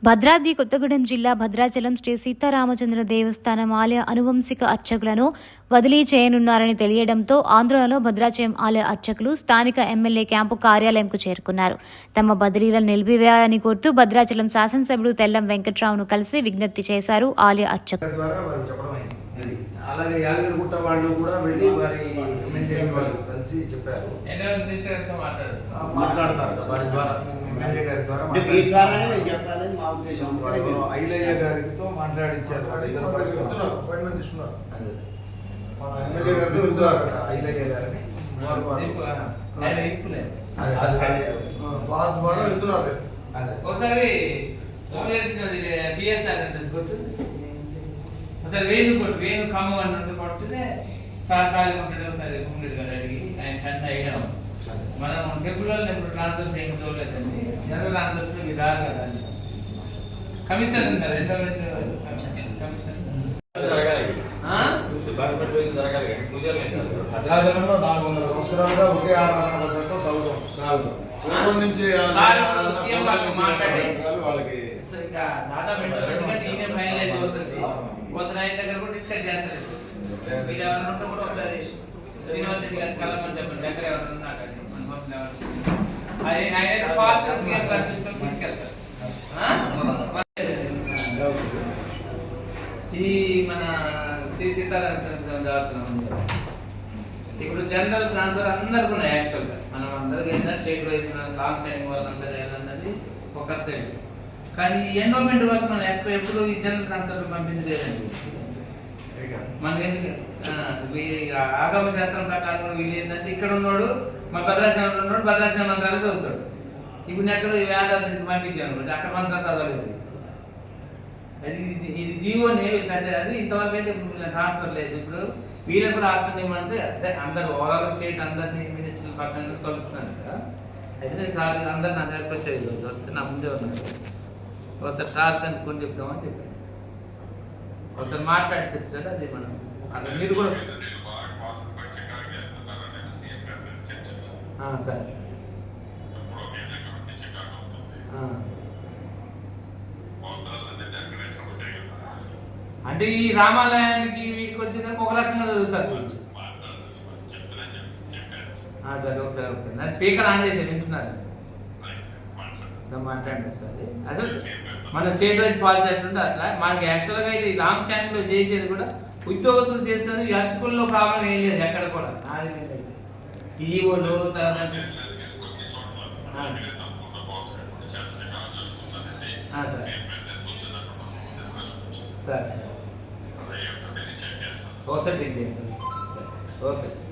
భద్రాద్రి కొత్తగూడెం జిల్లా భద్రాచలం శ్రీ సీతారామచంద్ర దేవస్థానం ఆలయ అనువంశిక అర్చకులను బదిలీ చేయనున్నారని తెలియడంతో ఆందోళనలో భద్రాచలం ఆలయ అర్చకులు స్థానిక ఎమ్మెల్యే క్యాంపు కార్యాలయంకు చేరుకున్నారు. తమ బదిలీలను నిలిపివేయాలని కోరుతూ భద్రాచలం శాసనసభ్యుడు తెల్లం వెంకట్రావును కలిసి విజ్ఞప్తి చేశారు ఆలయ అర్చకులు. అలాగే యాదగిరిగుట్ట వాళ్ళు కూడా వెళ్ళి వారి ఎమ్మెల్యే వాళ్ళు కలిసి చెప్పారు, మాట్లాడతారు వారి ద్వారా, ఎమ్మెల్యే గారి ద్వారా ఐలయ్య గారితో మాట్లాడించారు. అపాయింట్మెంట్ ఇస్తున్నారు ఎమ్మెల్యే గారితో వెళ్తున్నారు ఐలయ్య గారిని వెళ్తున్నారు. ఒకసారి వేణు ఖమ్మం అని కొట్టితే సహకారి ఉంటాడు. ఒకసారి భూమిరెడ్డి గారు అడిగి ఆయన కన్నా అయినా మనం టెంపుల్లో ట్రాన్స్ఫర్ చేయడం చూడలేదండి. జనరల్ ట్రాన్స్ఫర్స్ ఇది రాదు కదా, కమిషనర్ ఉన్నారు. భద్రాచలంలో 400 సంవత్సరాలుగా ఒకే ఆరాధన పద్ధతితో సాగుతాం. పూర్వం నుంచి వాళ్ళకి ఫైనలైజ్ అవుతుంది. పోతున్న ఆయన దగ్గర కూడా డిస్కస్ చేస్తారు. మీరు ఎవరైనా ఉంటే కూడా ఒకసారి శ్రీనివాస్ రెడ్డి గారికి కలమని చెప్పండి. దగ్గర ఎవరైనా ఉన్నాక ఆయన ఫాస్ట్ సీఎం గారు తీసుకెళ్తారు. ఈ మన శ్రీ సీతారామచంద్ర దేవస్థానం ఇప్పుడు జనరల్ ట్రాన్స్ఫర్ అందరికీ ఉన్నాయి. యాక్చువల్గా మనం అందరికీ ఏంటంటే స్టేట్ వైజ్ లాంగ్ స్టాండింగ్ వాళ్ళందరూ వెళ్ళాలన్నది ఒక తెలియదు. కానీ ఎండోమెంట్ వరకు మనం ఎప్పుడు ఈ జనరల్ ట్రాన్స్ఫర్ పంపించలేదండి. మనకి ఎందుకు ఆగమ శాస్త్రం ప్రకారం కూడా వీళ్ళు ఏంటంటే ఇక్కడ ఉన్నాడు, మా భద్రాచలంలో ఉన్నాడు, భద్రాచలం మంత్రాలు చదువుతాడు. ఇప్పుడు నేను ఎక్కడ వేదాంతానికి పంపించాను, అక్కడ మంత్రాలు చదవలేదు. అది ఇది జీవోని వీళ్ళంటే అది ఇంతవరకు అయితే ఇప్పుడు ట్రాన్స్ఫర్ లేదు. ఇప్పుడు వీళ్ళకి కూడా ఆప్షన్ ఏమంటే అదే అందరు ఓవరాల్ స్టేట్ అందరినీ మినిస్టర్లు పక్కన కలుస్తున్నారు కదా. అయితే నేను సార్ అందరు నా దగ్గరకు వచ్చేది రోజు వస్తే నా ముందే ఉన్నారు. ఒకసారి సార్ దాన్ని కొన్ని చెప్తామని చెప్పాను. ఒకసారి మాట్లాడి చెప్తారు. అది మనం అక్కడ మీరు కూడా సార్ అంటే ఈ రామాలయానికి వీటికి వచ్చేసరికి ఒక రకంగా చదువుతారు. సరే ఓకే ఓకే, నేను స్పీకర్ ఆన్ చేసి వింటున్నాను. మాట్లాడండి సార్. అసలు మన స్టేట్ వైజ్ పాలసీ ఎట్లుంటే అట్లా మనకి యాక్చువల్గా అయితే లాంగ్ స్టాండింగ్లో చేసేది కూడా ఉద్యోగస్తులు చేస్తుంది. స్కూల్లో ప్రాబ్లం ఏం లేదు ఎక్కడ కూడా. ఈవోలు సార్ ఒకసారి చెక్ చేయండి. Okay sir.